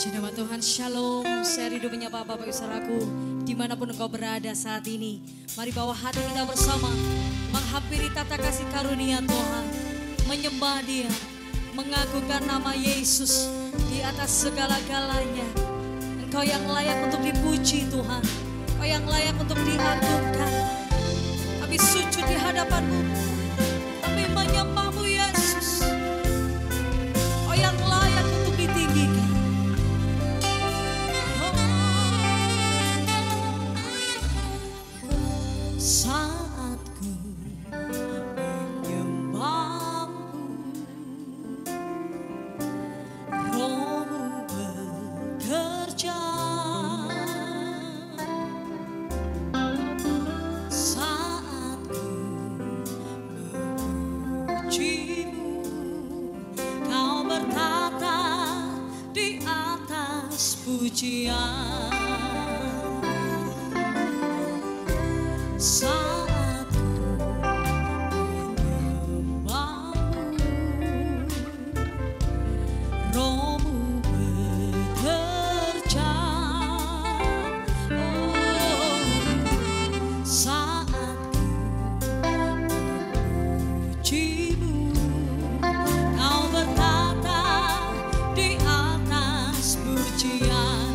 Nama Tuhan, Shalom. Saya rindu menyapa Bapak Ibu Saudaraku dimanapun engkau berada saat ini. Mari bawa hati kita bersama menghampiri tata kasih karunia Tuhan, menyembah Dia, mengagungkan nama Yesus di atas segala-galanya. Engkau yang layak untuk dipuji Tuhan, Engkau yang layak untuk diagungkan. Kami sujud di hadapan-Mu, kami menyembah-Mu Yesus. Engkau yang layak untuk ditinggikan. Saat ku menyembah-Mu, Roh-Mu bekerja. Saat ku memuji-Mu, Kau bertata di atas pujian. Saat ku menyembah-Mu, Roh-Mu bekerja. Oh, saat ku memuji-Mu, Kau bertata di atas pujian.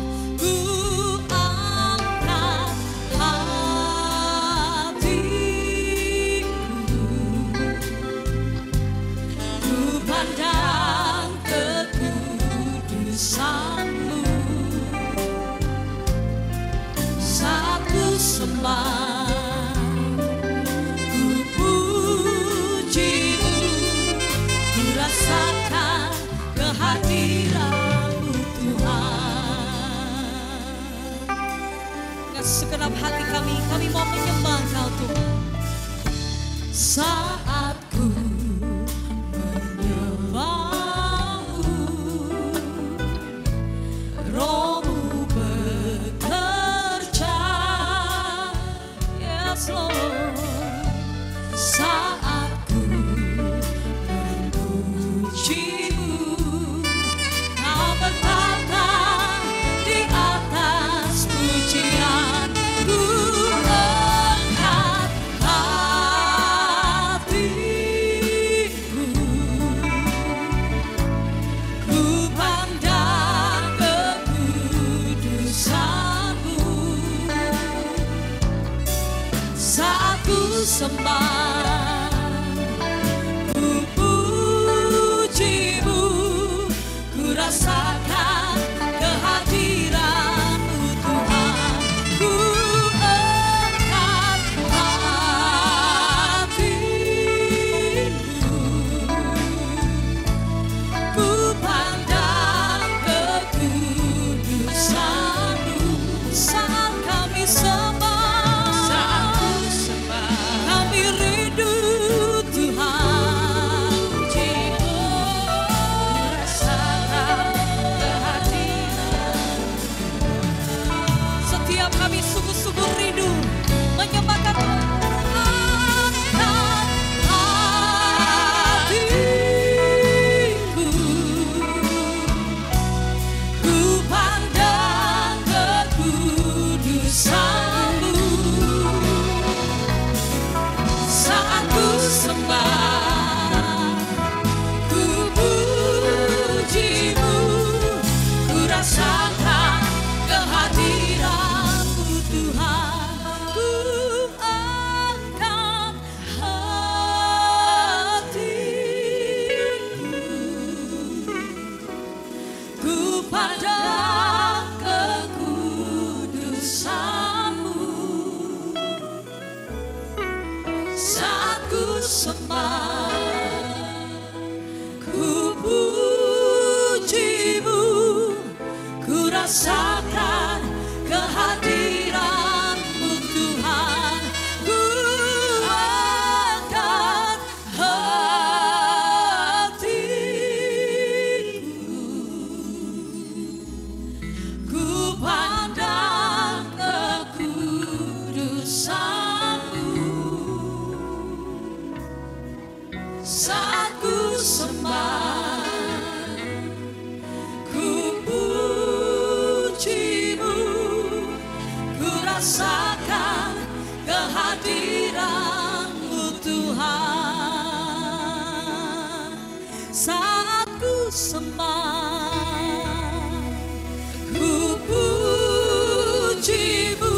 Segenap hati kami mau menyembah Kau Tuhan. Saat ku menyembah-Mu, Roh-Mu bekerja. Yes Lord. Saat ku memuji-Mu, Kau bertata di atas pujian. Sembah, ku puji-Mu, ku rasakan kehadiran-Mu Tuhan. Ku angkat hati-Mu, ku pandang kekudusan-Mu. Saat kami sembah, saat ku sembah, kami rindu Tuhan. Puji-Mu, rasakan kehadiran. Setiap kami sungguh-sungguh rindu menyembahkan Tuhan. Hatiku, ku pandang kekudusan-Mu. Saat ku sembah, ku puji-Mu, ku rasakan kehadiran-Mu Tuhan. Ku angkat hatiku, ku pandang kekudusan-Mu. Saat ku sembah, ku puji-Mu, ku rasakan kehadiran-Mu Tuhan. Ku angkat hatiku, ku pandang kekudusan-Mu. Saat ku sembah, ku puji saat ku sembah, ku pujimu,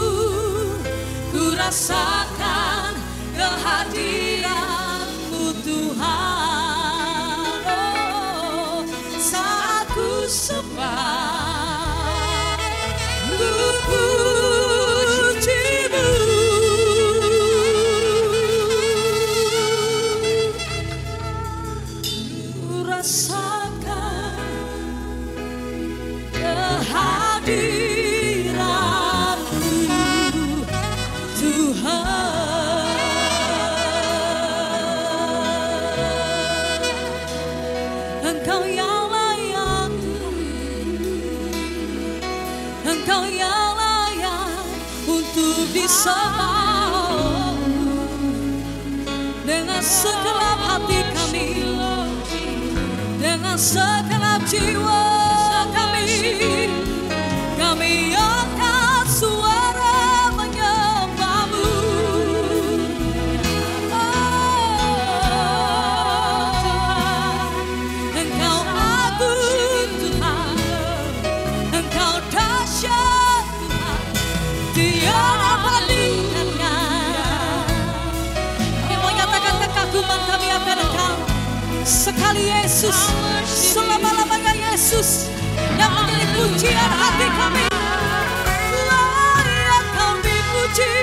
ku rasakan kehadiran-Mu Tuhan. Oh, saat ku sembah, ku pujimu, ku rasakan kehadiran-Mu Tuhan. Engkau yang layak, Engkau yang layak untuk disembah. Dengan segenap hati kami, dengan segenap jiwa kami, kami angkat suara menyembah-Mu. Oh, Engkau agung Tuhan, Engkau dahsyat Tuhan, tiada bandingannya. Kami mau nyatakan kekaguman kami akan Engkau. Sekali Yesus, selama-lamanya Yesus yang menjadi pujian hati kami. Layak Kau dipuji,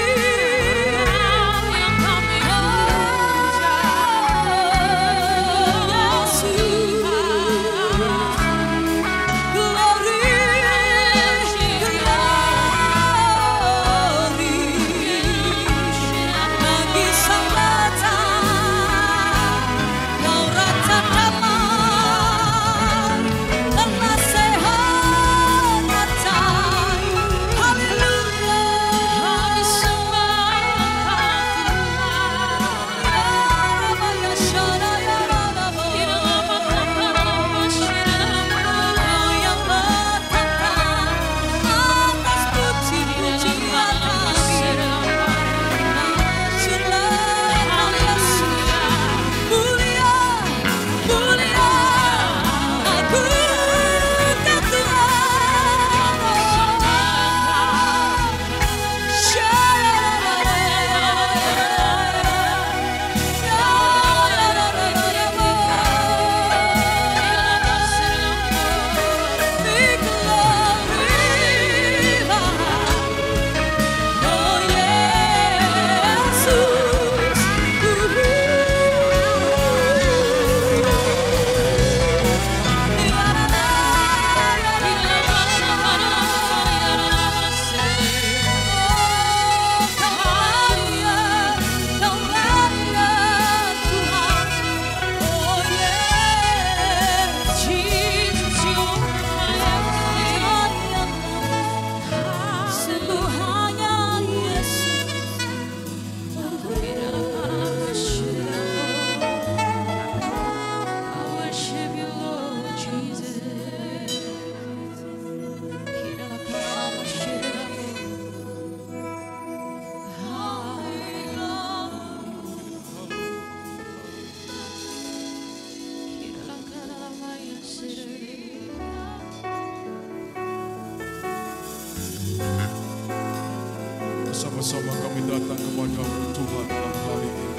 bersama-sama kami datang kepada-Mu Tuhan dalam hari ini.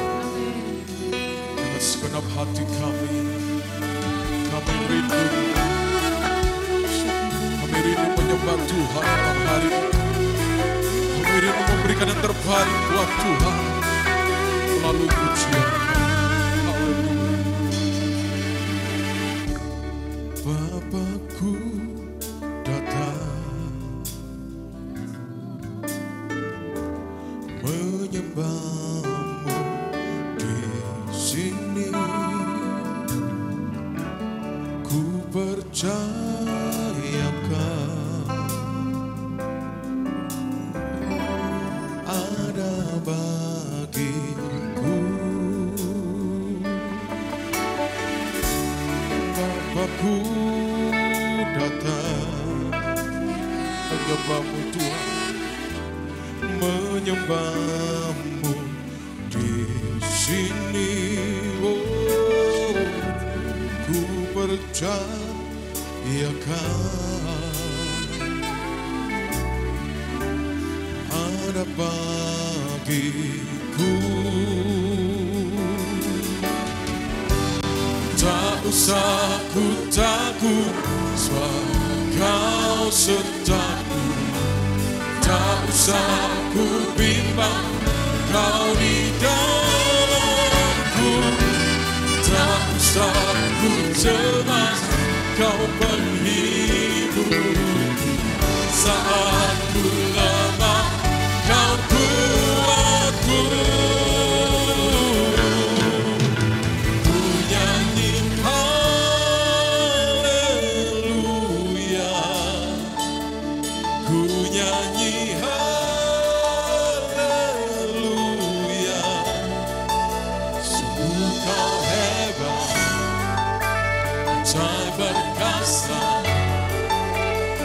Dengan segenap hati kami rindu. Kami rindu menyembah Tuhan dalam hari ini. Kami rindu memberikan yang terbaik buat Tuhan melalui pujian. Haleluya. Bapakku datang menyembah-Mu di sini. Ku percaya Kau ada bagiku. Bapakku datang menyembah-Mu Tuhan, menyembah-Mu di sini. Oh, ku percayakan ada bagiku. Tak usah ku takut, sebab Kau sertaku. Tak usah ku bimbang, Kau di dalamku. Tak usah ku cemas, Kau penghibur. Saat ku lemah, Kau kuatku. Ku nyanyi haleluya, ku nyanyi haleluya. Sungguh Kau hebat, ajaib perkasa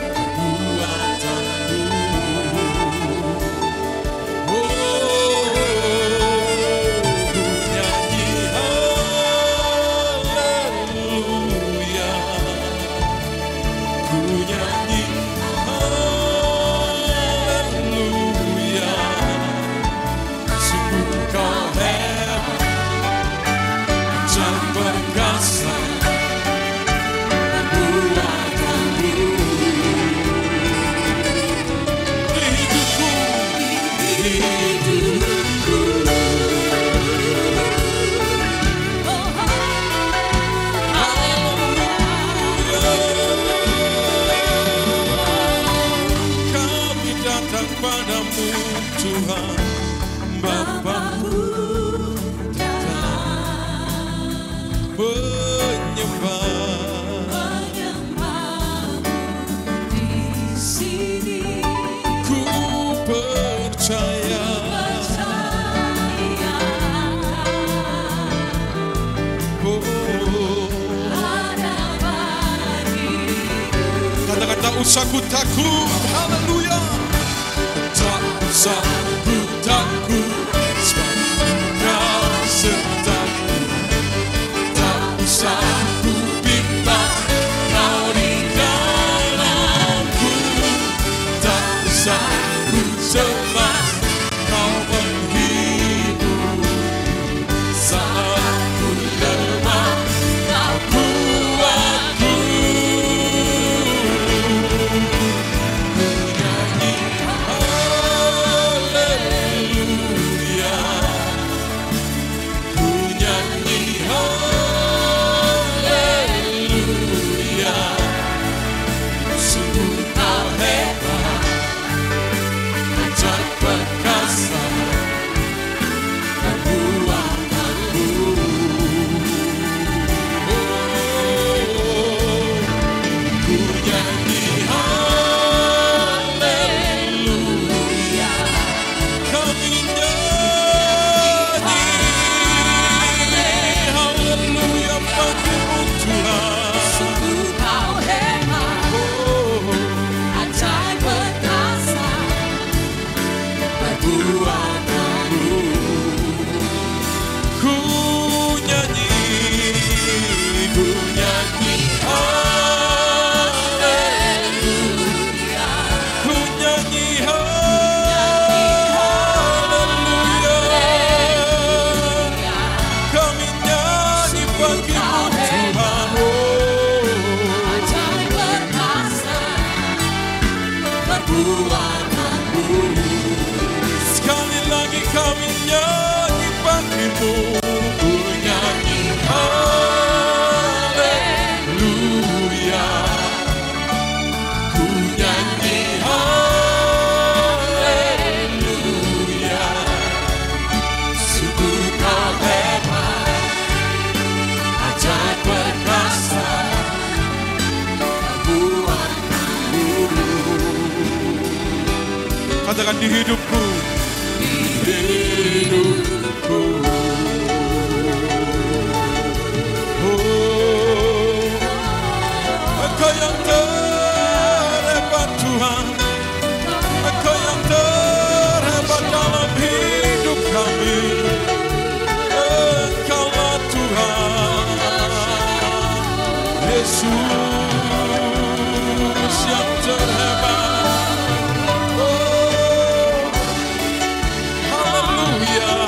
perbuatanmu. Oh, ku nyanyi haleluya, ku nyanyi haleluya. Sungguh Kau hebat, ajaib perkasa perbuatanmu. Hidupku, hidupku, kami datang padamu Tuhan Bapa-Ku, menyembah di sini. ku percaya. Oh, katakan tak usah ku takut, haleluya. Tak usah ku takut, sebab Kau sertaku. Tak usah ku bimbang, Kau di dalamku. Tak usah ku cemas, Kau menghibur. Saat ku lemah, Kau kuatku. Ku nyanyi haleluya, ku nyanyi haleluya. Sungguh Kau hebat, ajaib perkasa perbuatanmu. Oh, ku nyanyi haleluya, kami nyanyi haleluya bagimu Tuhan. Sungguh Kau hebat, Oh, ajaib perkasa perbuatanmu. Ku nyanyi haleluya, ku nyanyi haleluya. Kami nyanyi bagimu Tuhan. Oh, ajaib perkasa perbuatanmu. sekali lagi kami nyanyi bagimu. Ku nyanyi haleluya, ku nyanyi haleluya. Sungguh Kau hebat, ajaib perkasa perbuatanmu. Katakan di hidupku, di hidupku. Oh, Engkau yang terhebat Tuhan, Engkau yang terhebat dalam hidup kami. Engkaulah Tuhan. Yesus yang terhebat. Oh, haleluya,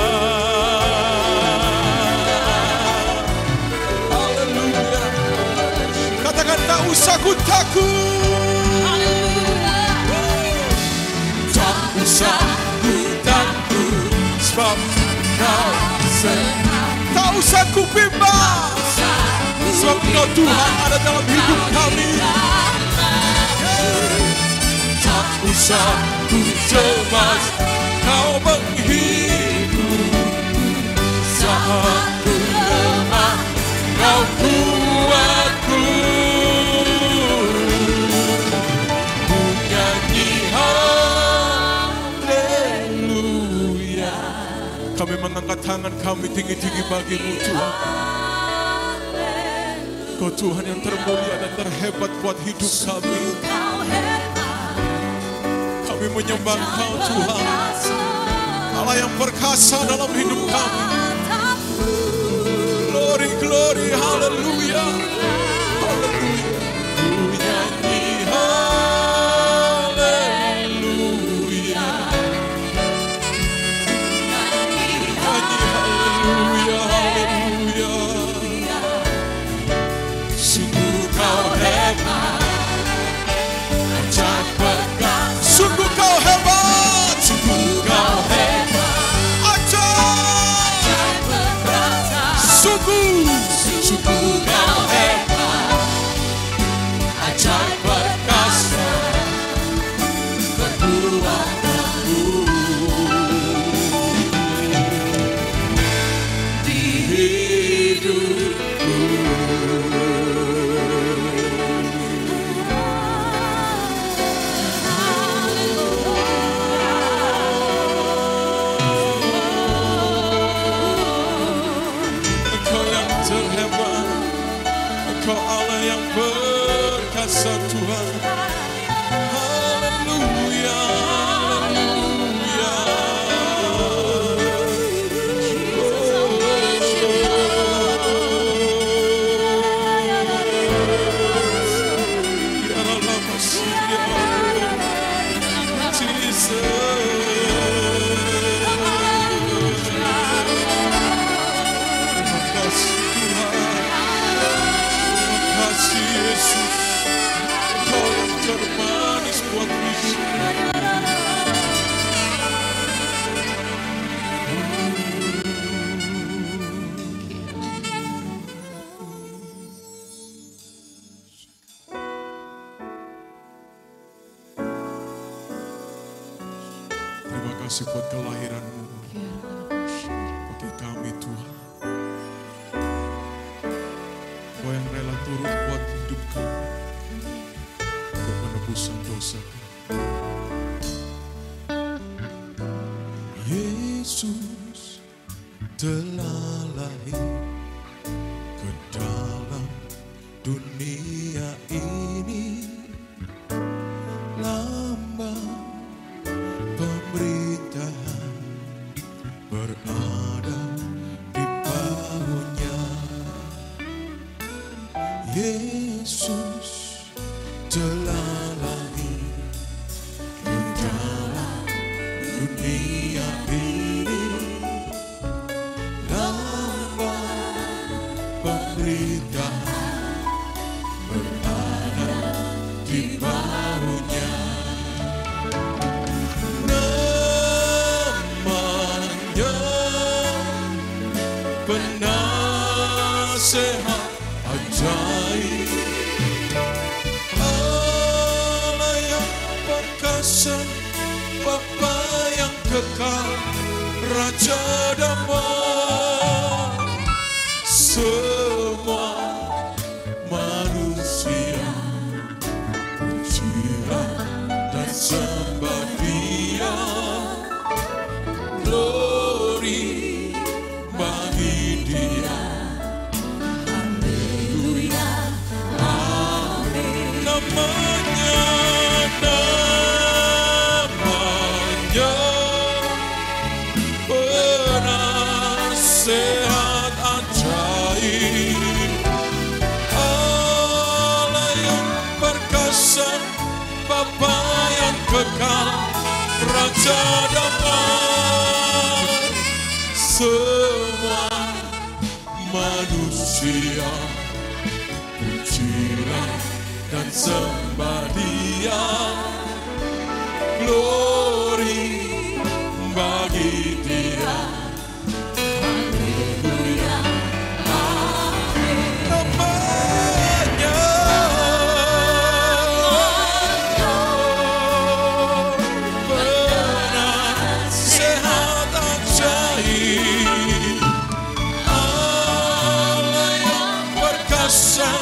haleluya. Katakan tak usah ku takut, tak usah ku takut, sebab Kau sehat. Tak usah ku bimbang, sebab Kau Tuhan ada dalam hidup kami. Tak usah ku cemas, Kau menghibur saat ku lemah, Kau kuatku. Ku nyanyi haleluya. Kami mengangkat tangan kami tinggi-tinggi bagi-Mu Tuhan. Kau Tuhan yang termulia dan terhebat buat hidup kami. Kami menyembah Kau Tuhan, Allah yang perkasa dalam hidup kami. Glory, glory, haleluya, haleluya. Ku nyanyi haleluya, nyanyi haleluya, haleluya. Sungguh Kau hebat, ajaib perkasa. Sungguh Kau hebat, sungguh Kau hebat, ajaib perkasa. Sungguh Kau hebat, ajaib perkasa. Kekuatanmu di hidupku. Engkau Allah yang perkasa Tuhan. Haleluya, haleluya. Ya Allah, masih ya Allah, Jesus. Terima kasih Tuhan. Kasih Yesus, Kau yang termanis buat hidup. Terima kasih buat kelahiran-Mu bagi kami Tuhan. Kau yang rela turun buat hidup kami, untuk penebusan dosa kami. Yesus telah lahir ke dalam dunia ini, lambang pemerintahan berada di bawahnya. Yesus telah lahir ke dalam dunia ini, lambang pemerintahan berada di bawahnya. Namanya penasehat ajaib, Allah yang perkasa, Bapa yang kekal, Raja damai. Semua manusia pujilah dan sembah Dia. Glory bagi Dia. Namanya penasehat ajaib, damai. Semua manusia pujilah dan sembah Dia. Glory bagi Dia. Haleluya, amin. Namanya penasehat ajaib, Allah yang perkasa,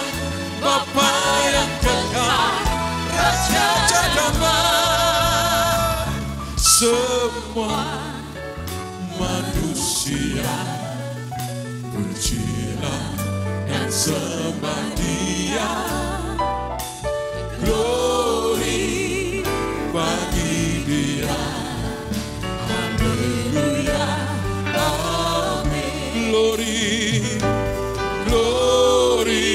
Bapa yang kekal, Raja damai. Semua manusia pujilah dan sembah Dia. Glory bagi Dia. Haleluya, amin. Glory, glory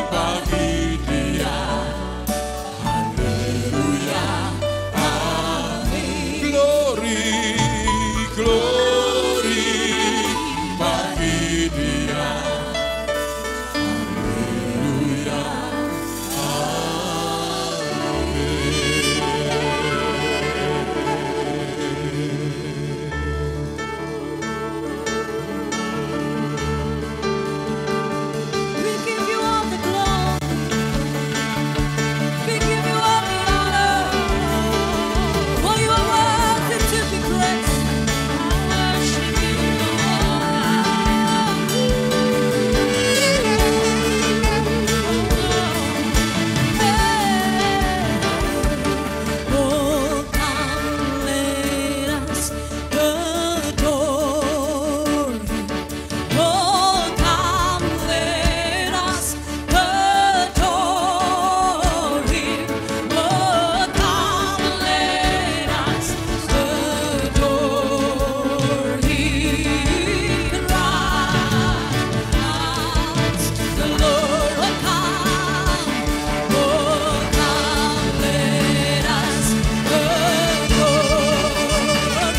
bagi Dia. Haleluya, amin. Glory, glory bagi Dia. Haleluya, We give you all the glory. We give you all the honor. For you are worthy to be praised. I worship you, Lord. Oh, come, let us adore Him. Oh, come, let us adore Him. Oh, come, let us adore Him. Christ the Lord, oh, come. Oh, come, let us adore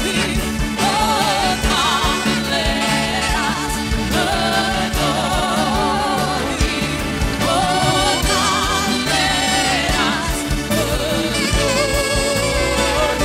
Him. Oh, come, let us adore Him. Oh, come, let us adore Him.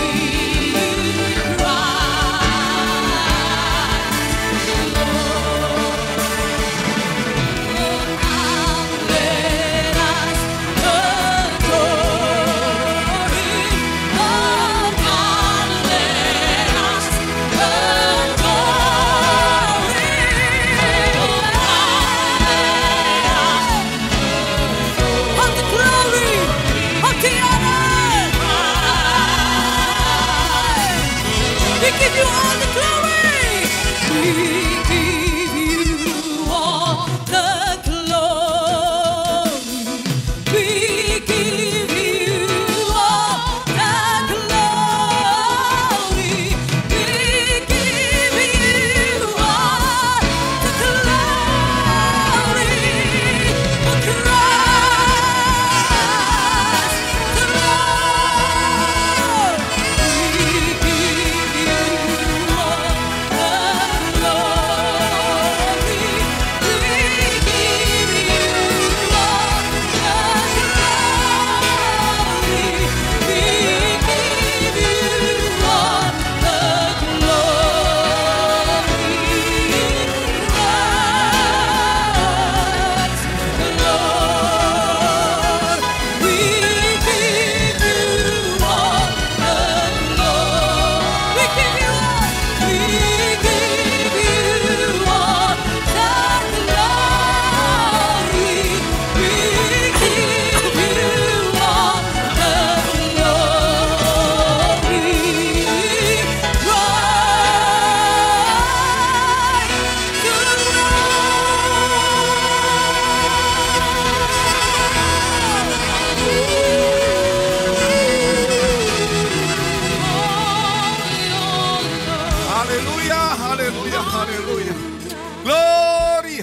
We give you all the glory. We give you all the glory. We give you all the glory. We give you all the glory. For Christ the Lord. We give you all the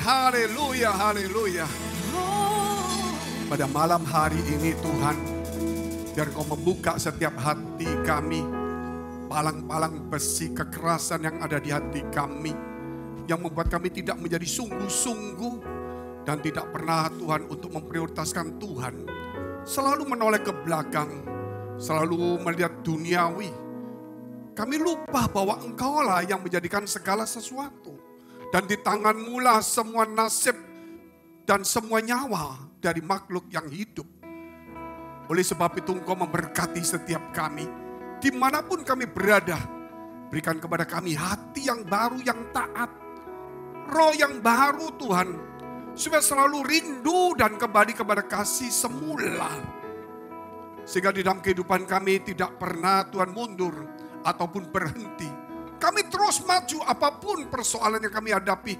Haleluya, haleluya. Pada malam hari ini Tuhan, biar Kau membuka setiap hati kami palang-palang besi kekerasan yang ada di hati kami, yang membuat kami tidak menjadi sungguh-sungguh dan tidak pernah Tuhan untuk memprioritaskan Tuhan. Selalu menoleh ke belakang, selalu melihat duniawi. Kami lupa bahwa Engkaulah yang menjadikan segala sesuatu. Dan di tangan-Mu lah semua nasib dan semua nyawa dari makhluk yang hidup. Oleh sebab itu Engkau memberkati setiap kami, dimanapun kami berada. Berikan kepada kami hati yang baru, yang taat. Roh yang baru Tuhan, supaya selalu rindu dan kembali kepada kasih semula. Sehingga di dalam kehidupan kami tidak pernah Tuhan mundur ataupun berhenti. Kami terus maju apapun persoalan yang kami hadapi.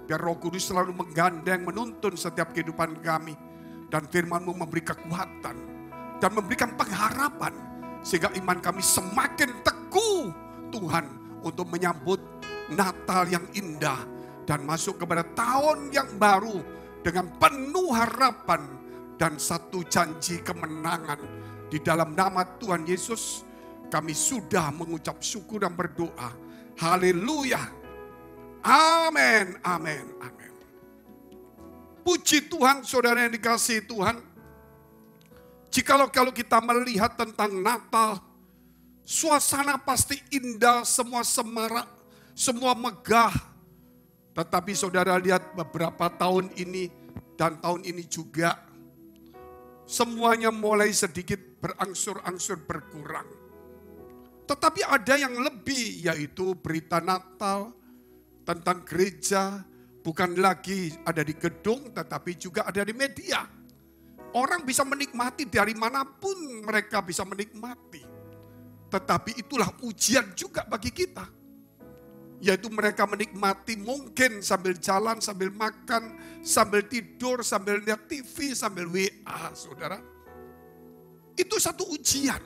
Biar Roh Kudus selalu menggandeng, menuntun setiap kehidupan kami. Dan firman-Mu memberi kekuatan dan memberikan pengharapan. Sehingga iman kami semakin teguh Tuhan untuk menyambut Natal yang indah. Dan masuk kepada tahun yang baru dengan penuh harapan dan satu janji kemenangan. Di dalam nama Tuhan Yesus kami sudah mengucap syukur dan berdoa. Haleluya. Amin, amin, amin. Puji Tuhan, saudara yang dikasihi Tuhan. Jikalau kita melihat tentang Natal, suasana pasti indah, semua semarak, semua megah. Tetapi saudara lihat beberapa tahun ini dan tahun ini juga, semuanya mulai sedikit berangsur-angsur berkurang. Tetapi ada yang lebih, yaitu berita Natal tentang gereja bukan lagi ada di gedung, tetapi juga ada di media. Orang bisa menikmati dari manapun mereka bisa menikmati. Tetapi itulah ujian juga bagi kita. Yaitu mereka menikmati mungkin sambil jalan, sambil makan, sambil tidur, sambil lihat TV, sambil WA, saudara. Itu satu ujian.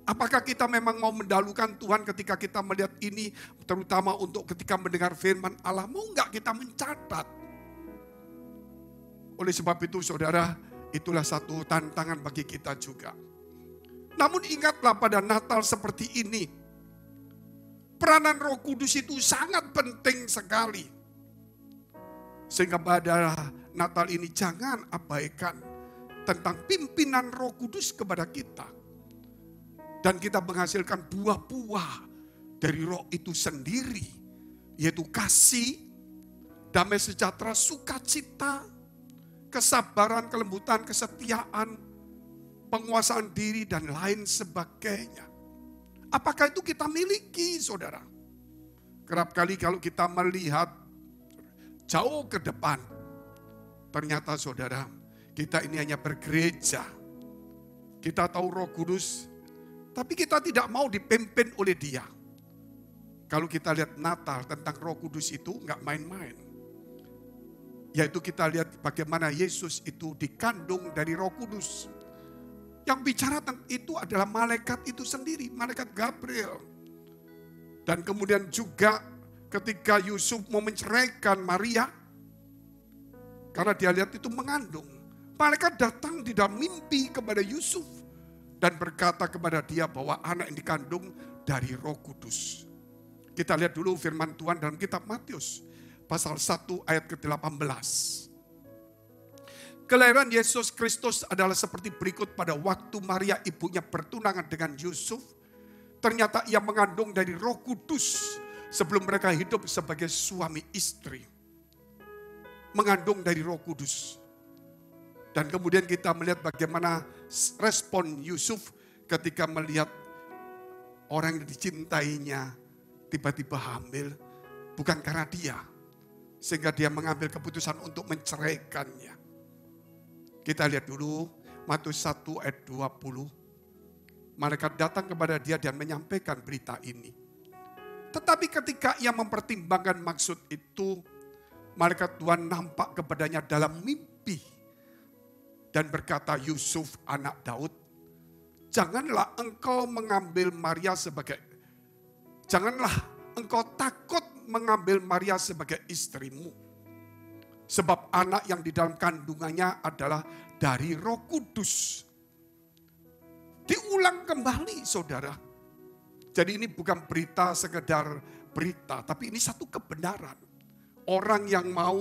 Apakah kita memang mau mendahulukan Tuhan ketika kita melihat ini, terutama untuk ketika mendengar firman Allah, mau enggak kita mencatat? Oleh sebab itu saudara, itulah satu tantangan bagi kita juga. Namun ingatlah pada Natal seperti ini, peranan Roh Kudus itu sangat penting sekali. Sehingga pada Natal ini jangan abaikan tentang pimpinan Roh Kudus kepada kita. Dan kita menghasilkan buah-buah dari Roh itu sendiri. Yaitu kasih, damai sejahtera, sukacita, kesabaran, kelembutan, kesetiaan, penguasaan diri, dan lain sebagainya. Apakah itu kita miliki, saudara? Kerap kali kalau kita melihat jauh ke depan, ternyata saudara, kita ini hanya bergereja. Kita tahu Roh Kudus, tapi kita tidak mau dipimpin oleh Dia. Kalau kita lihat Natal tentang Roh Kudus itu nggak main-main. Yaitu kita lihat bagaimana Yesus itu dikandung dari Roh Kudus. Yang bicara tentang itu adalah malaikat itu sendiri, malaikat Gabriel. Dan kemudian juga ketika Yusuf mau menceraikan Maria, karena dia lihat itu mengandung. Malaikat datang di dalam mimpi kepada Yusuf. Dan berkata kepada dia bahwa anak yang dikandung dari Roh Kudus. Kita lihat dulu firman Tuhan dalam kitab Matius. Pasal 1 ayat ke-18. Kelahiran Yesus Kristus adalah seperti berikut. Pada waktu Maria ibunya bertunangan dengan Yusuf. Ternyata ia mengandung dari Roh Kudus. Sebelum mereka hidup sebagai suami istri. Mengandung dari Roh Kudus. Dan kemudian kita melihat bagaimana respon Yusuf ketika melihat orang yang dicintainya tiba-tiba hamil. Bukan karena dia. Sehingga dia mengambil keputusan untuk menceraikannya. Kita lihat dulu Matius 1 ayat 20. Malaikat datang kepada dia dan menyampaikan berita ini. Tetapi ketika ia mempertimbangkan maksud itu, malaikat Tuhan nampak kepadanya dalam mimpi. Dan berkata, Yusuf anak Daud, janganlah engkau takut mengambil Maria sebagai istrimu. Sebab anak yang di dalam kandungannya adalah dari Roh Kudus. Diulang kembali saudara. Jadi ini bukan berita sekedar berita, tapi ini satu kebenaran. Orang yang mau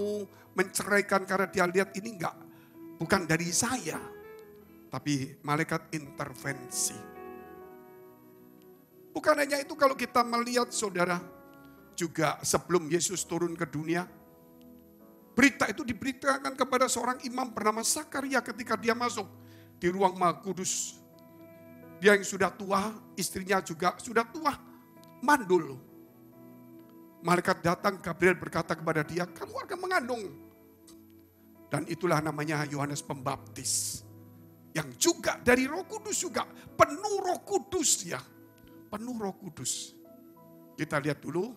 menceraikan karena dia lihat ini bukan dari saya, tapi malaikat intervensi. Bukan hanya itu, kalau kita melihat saudara, juga sebelum Yesus turun ke dunia, berita itu diberitakan kepada seorang imam bernama Zakaria ketika dia masuk di ruang Maha Kudus. Dia yang sudah tua, istrinya juga sudah tua, mandul. Malaikat datang, Gabriel berkata kepada dia, kamu akan mengandung. Dan itulah namanya Yohanes Pembaptis. Yang juga dari Roh Kudus juga, penuh Roh Kudus ya. Penuh Roh Kudus. Kita lihat dulu,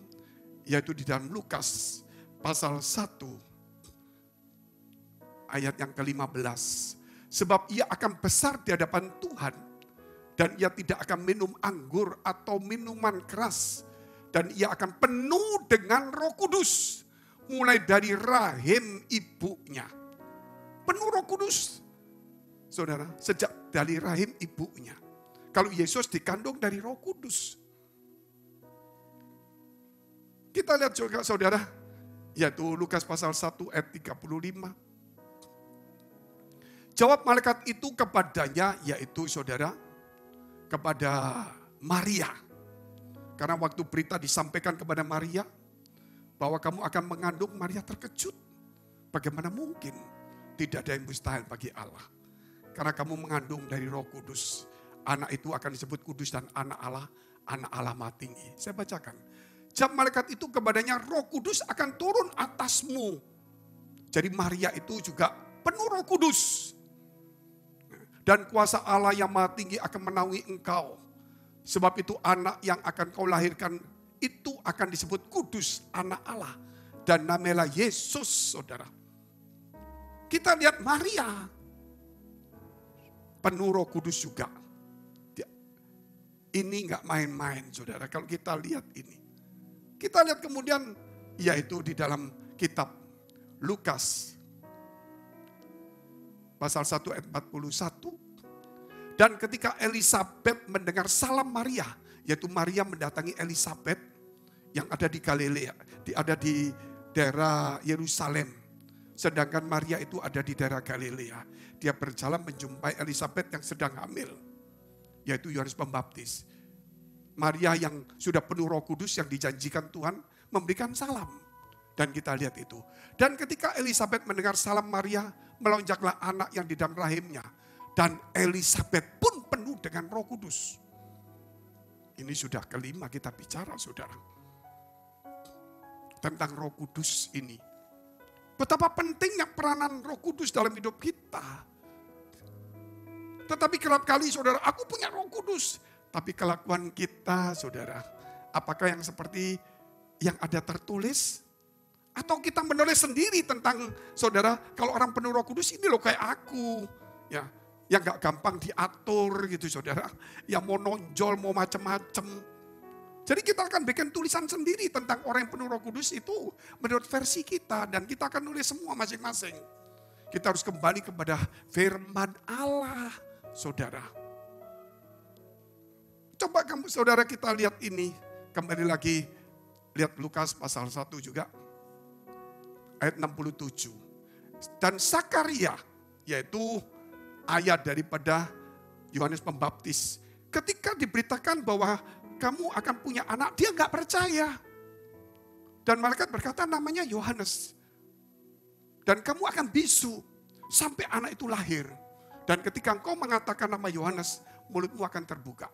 yaitu di dalam Lukas pasal 1 ayat yang ke-15. Sebab ia akan besar di hadapan Tuhan, dan ia tidak akan minum anggur atau minuman keras, dan ia akan penuh dengan Roh Kudus mulai dari rahim ibunya. Penuh Roh Kudus, saudara, sejak dari rahim ibunya. Kalau Yesus dikandung dari Roh Kudus. Kita lihat juga saudara, yaitu Lukas pasal 1 ayat 35. Jawab malaikat itu kepadanya, yaitu saudara, kepada Maria. Karena waktu berita disampaikan kepada Maria, bahwa kamu akan mengandung, Maria terkejut. Bagaimana mungkin? Tidak ada yang mustahil bagi Allah. Karena kamu mengandung dari Roh Kudus. Anak itu akan disebut kudus dan anak Allah Maha Tinggi. Saya bacakan. Jawab malaikat itu kepadanya, Roh Kudus akan turun atasmu. Jadi Maria itu juga penuh Roh Kudus. Dan kuasa Allah yang Maha Tinggi akan menaungi engkau. Sebab itu anak yang akan kau lahirkan itu akan disebut kudus, anak Allah. Dan namanya Yesus, saudara. Kita lihat Maria, penuh Roh Kudus juga. Ini enggak main-main, saudara. Kalau kita lihat ini. Kita lihat kemudian, yaitu di dalam kitab Lukas pasal 1 ayat 41. Dan ketika Elisabet mendengar salam Maria, yaitu Maria mendatangi Elisabet yang ada di Galilea, ada di daerah Yerusalem. Sedangkan Maria itu ada di daerah Galilea. Dia berjalan menjumpai Elisabet yang sedang hamil, yaitu Yohanes Pembaptis. Maria yang sudah penuh Roh Kudus yang dijanjikan Tuhan memberikan salam. Dan kita lihat itu. Dan ketika Elisabet mendengar salam Maria, melonjaklah anak yang di dalam rahimnya. Dan Elisabet pun penuh dengan Roh Kudus. Ini sudah kelima kita bicara, saudara. Tentang Roh Kudus ini. Betapa pentingnya peranan Roh Kudus dalam hidup kita. Tetapi kerap kali, saudara, aku punya Roh Kudus. Tapi kelakuan kita, saudara, apakah yang seperti yang ada tertulis? Atau kita menulis sendiri tentang, saudara, kalau orang penuh Roh Kudus ini loh kayak aku. Ya, yang gak gampang diatur gitu, saudara. Yang mau nonjol, mau macam-macam. Jadi kita akan bikin tulisan sendiri tentang orang yang penuh Roh Kudus itu menurut versi kita. Dan kita akan nulis semua masing-masing. Kita harus kembali kepada firman Allah, saudara. Coba kamu, saudara, kita lihat ini. Kembali lagi, lihat Lukas pasal 1 juga. Ayat 67. Dan Zakaria, yaitu ayah daripada Yohanes Pembaptis. Ketika diberitakan bahwa kamu akan punya anak, dia gak percaya. Dan malaikat berkata namanya Yohanes. Dan kamu akan bisu sampai anak itu lahir. Dan ketika engkau mengatakan nama Yohanes, mulutmu akan terbuka.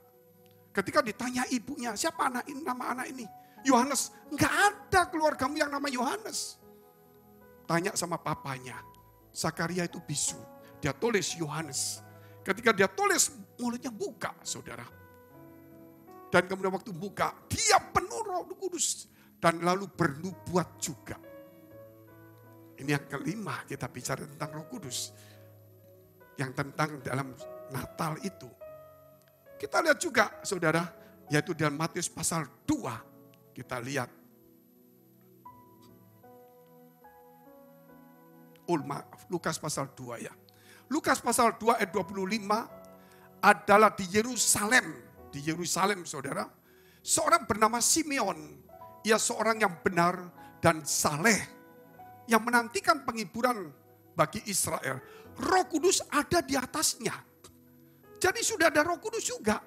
Ketika ditanya ibunya, siapa anak ini, nama anak ini? Yohanes. Enggak ada keluargamu yang nama Yohanes. Tanya sama papanya. Zakaria itu bisu. Dia tulis Yohanes. Ketika dia tulis, mulutnya buka, saudara. Dan kemudian waktu buka, dia penuh Roh Kudus. Dan lalu bernubuat juga. Ini yang kelima, kita bicara tentang Roh Kudus. Yang tentang dalam Natal itu. Kita lihat juga, saudara, yaitu dalam Matius pasal 2. Kita lihat. Lukas pasal 2 ya. Lukas pasal 2 ayat 25 adalah di Yerusalem. Di Yerusalem, saudara. seorang bernama Simeon. Ia seorang yang benar dan saleh, yang menantikan penghiburan bagi Israel. Roh Kudus ada di atasnya. Jadi sudah ada Roh Kudus juga.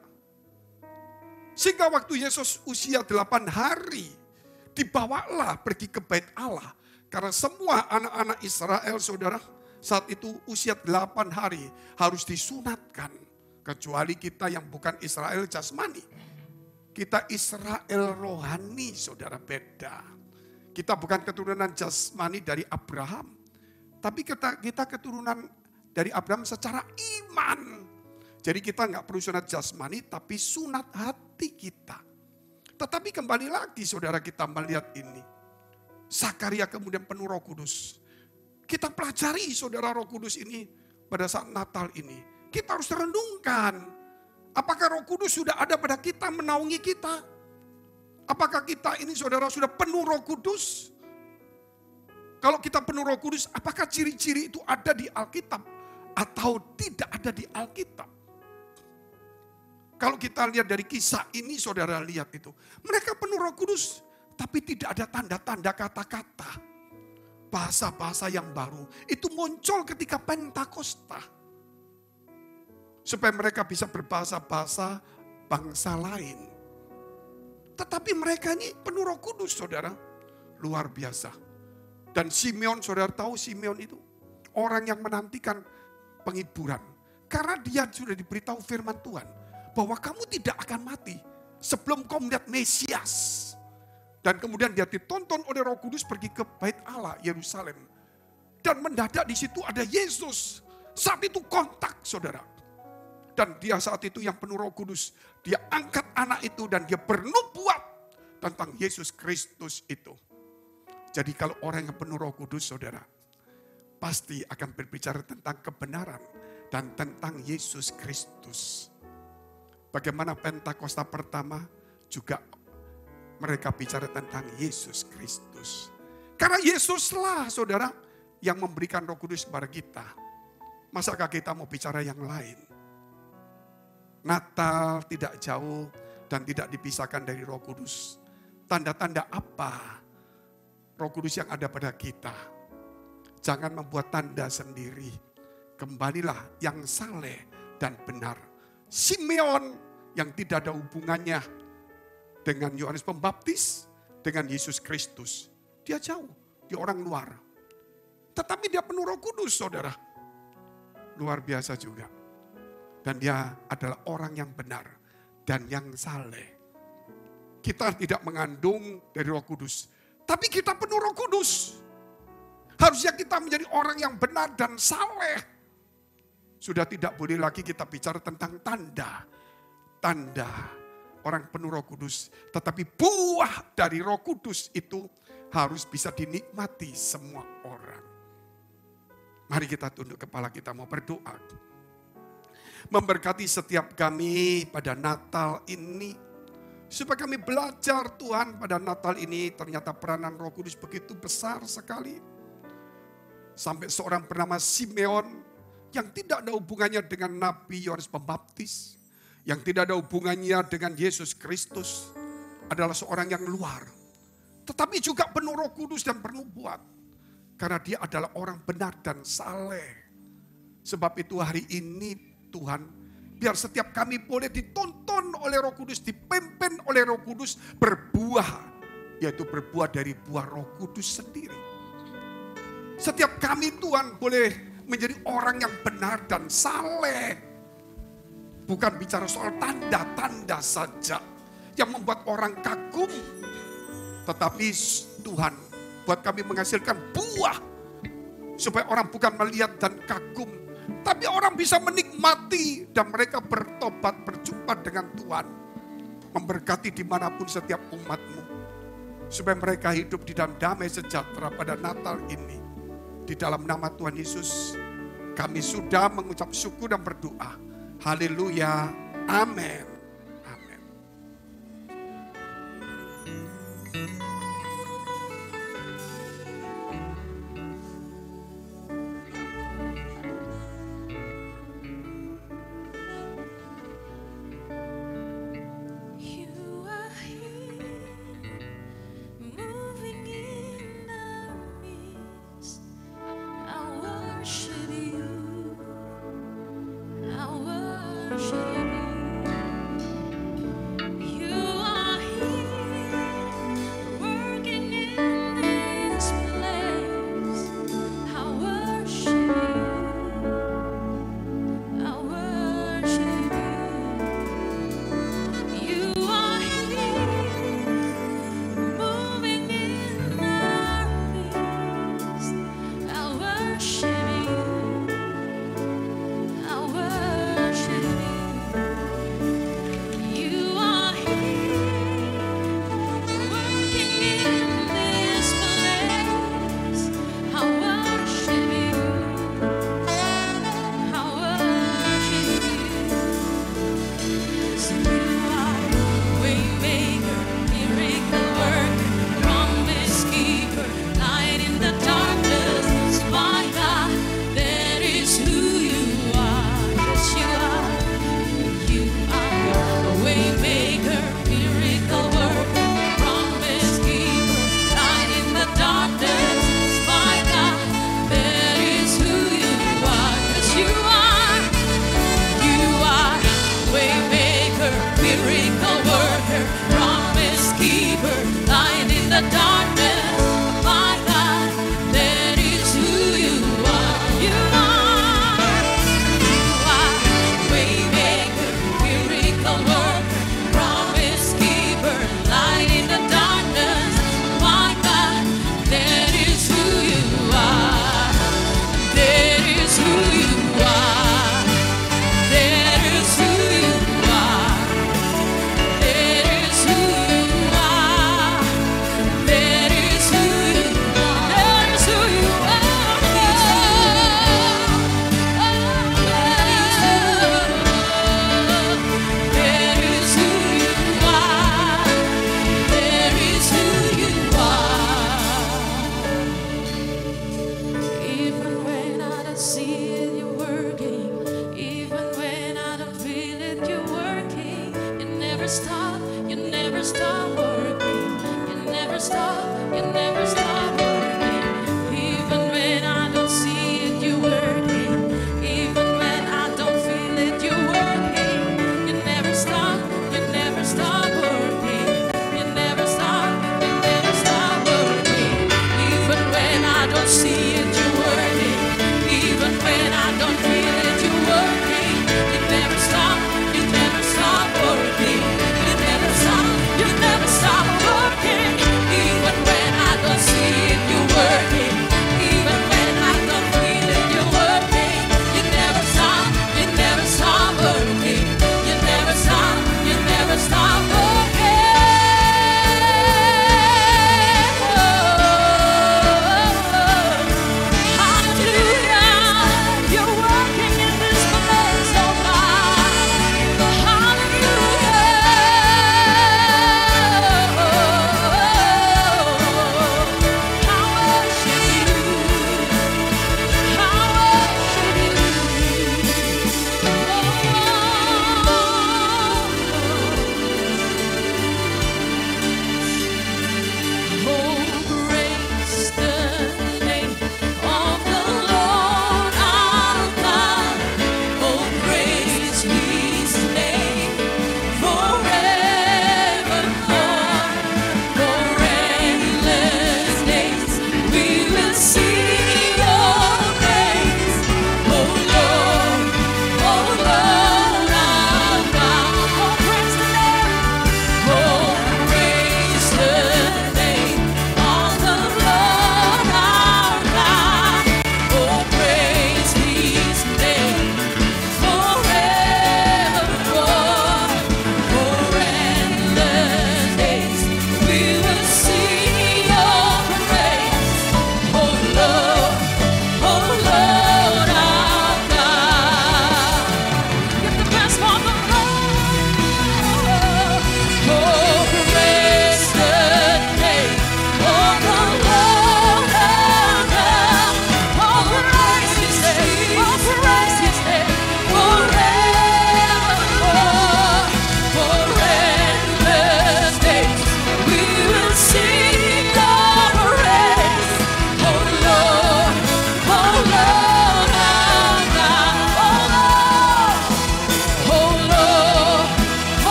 Sehingga waktu Yesus usia 8 hari, dibawalah pergi ke bait Allah. Karena semua anak-anak Israel, saudara, saat itu usia 8 hari harus disunatkan. Kecuali kita yang bukan Israel jasmani. Kita Israel rohani, saudara, beda. Kita bukan keturunan jasmani dari Abraham. Tapi kita keturunan dari Abraham secara iman. Jadi kita nggak perlu sunat jasmani, tapi sunat hati kita. Tetapi kembali lagi saudara, kita melihat ini. Zakaria kemudian penuh Roh Kudus. Kita pelajari saudara Roh Kudus ini pada saat Natal ini. Kita harus renungkan. Apakah Roh Kudus sudah ada pada kita, menaungi kita? Apakah kita ini saudara sudah penuh Roh Kudus? Kalau kita penuh Roh Kudus, apakah ciri-ciri itu ada di Alkitab atau tidak ada di Alkitab? Kalau kita lihat dari kisah ini, saudara lihat itu. Mereka penuh Roh Kudus, tapi tidak ada tanda-tanda kata-kata. Bahasa-bahasa yang baru. Itu muncul ketika Pentakosta. Supaya mereka bisa berbahasa-bahasa bangsa lain. Tetapi mereka ini penuh Roh Kudus, saudara. Luar biasa. Dan Simeon, saudara tahu Simeon itu orang yang menantikan penghiburan. Karena dia sudah diberitahu firman Tuhan. Bahwa kamu tidak akan mati sebelum kau melihat Mesias. Dan kemudian dia ditonton oleh Roh Kudus pergi ke bait Allah, Yerusalem. Dan mendadak di situ ada Yesus. Saat itu kontak, saudara. Dan dia saat itu yang penuh Roh Kudus. Dia angkat anak itu dan dia bernubuat tentang Yesus Kristus itu. Jadi kalau orang yang penuh Roh Kudus, saudara, pasti akan berbicara tentang kebenaran dan tentang Yesus Kristus. Bagaimana Pentakosta pertama juga mereka bicara tentang Yesus Kristus. Karena Yesuslah, saudara, yang memberikan Roh Kudus kepada kita. Masakah kita mau bicara yang lain? Natal tidak jauh dan tidak dipisahkan dari Roh Kudus. Tanda-tanda apa Roh Kudus yang ada pada kita? Jangan membuat tanda sendiri. Kembalilah yang saleh dan benar. Simeon yang tidak ada hubungannya dengan Yohanes Pembaptis, dengan Yesus Kristus. Dia jauh, dia orang luar. Tetapi dia penuh Roh Kudus, saudara. Luar biasa juga. Dan dia adalah orang yang benar dan yang saleh. Kita tidak mengandung dari Roh Kudus, tapi kita penuh Roh Kudus. Harusnya kita menjadi orang yang benar dan saleh. Sudah tidak boleh lagi kita bicara tentang tanda. Tanda orang penuh Roh Kudus. Tetapi buah dari Roh Kudus itu harus bisa dinikmati semua orang. Mari kita tunduk kepala, kita mau berdoa. Memberkati setiap kami pada Natal ini. Supaya kami belajar Tuhan pada Natal ini ternyata peranan Roh Kudus begitu besar sekali. Sampai seorang bernama Simeon yang tidak ada hubungannya dengan Nabi Yohanes Pembaptis, yang tidak ada hubungannya dengan Yesus Kristus, adalah seorang yang luar. Tetapi juga penuh Roh Kudus dan bernubuat. Karena dia adalah orang benar dan saleh. Sebab itu hari ini Tuhan, biar setiap kami boleh ditonton oleh Roh Kudus, dipimpin oleh Roh Kudus, berbuah. Yaitu berbuah dari buah Roh Kudus sendiri. Setiap kami Tuhan boleh menjadi orang yang benar dan saleh. Bukan bicara soal tanda-tanda saja yang membuat orang kagum. Tetapi Tuhan buat kami menghasilkan buah. Supaya orang bukan melihat dan kagum, tapi orang bisa menikmati dan mereka bertobat, berjumpa dengan Tuhan. Memberkati dimanapun setiap umatmu. Supaya mereka hidup di dalam damai sejahtera pada Natal ini. Di dalam nama Tuhan Yesus, kami sudah mengucap syukur dan berdoa. Haleluya. Amin. Amin. You are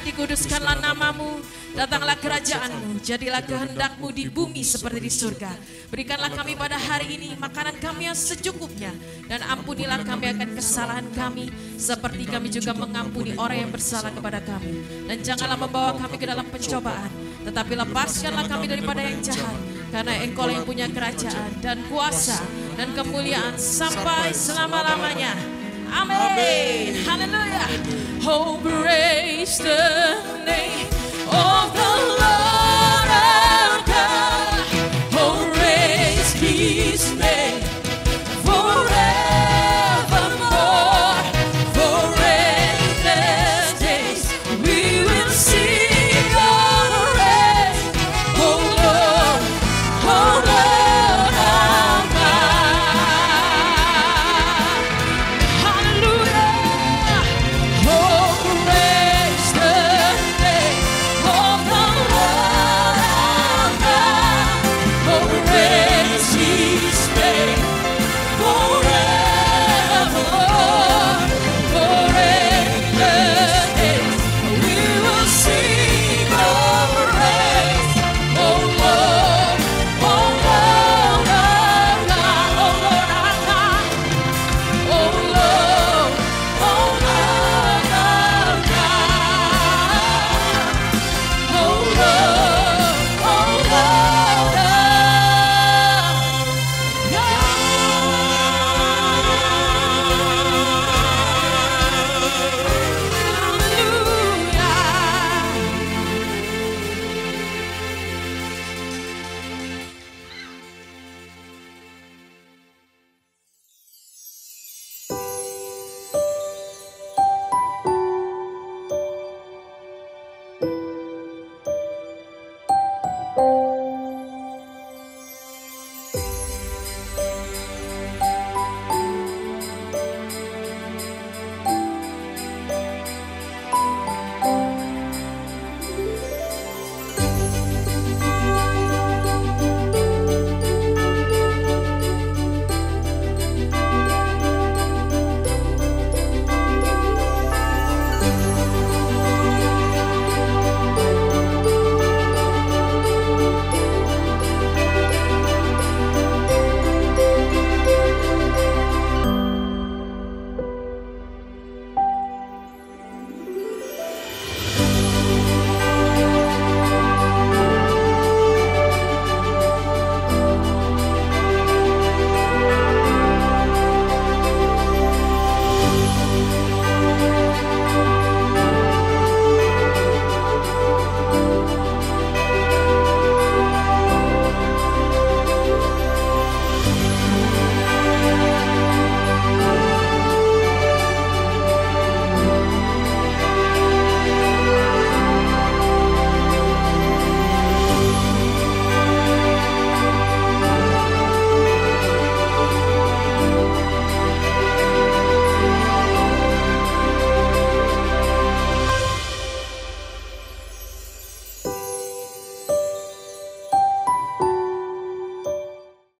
dikuduskanlah namamu, datanglah kerajaanmu, jadilah kehendakmu di bumi seperti di surga. Berikanlah kami pada hari ini makanan kami yang secukupnya, dan ampunilah kami akan kesalahan kami, seperti kami juga mengampuni orang yang bersalah kepada kami. Dan janganlah membawa kami ke dalam pencobaan, tetapi lepaskanlah kami daripada yang jahat, karena Engkau yang punya kerajaan dan kuasa dan kemuliaan sampai selama-lamanya. Amin. Haleluya. Oh, praise the name of the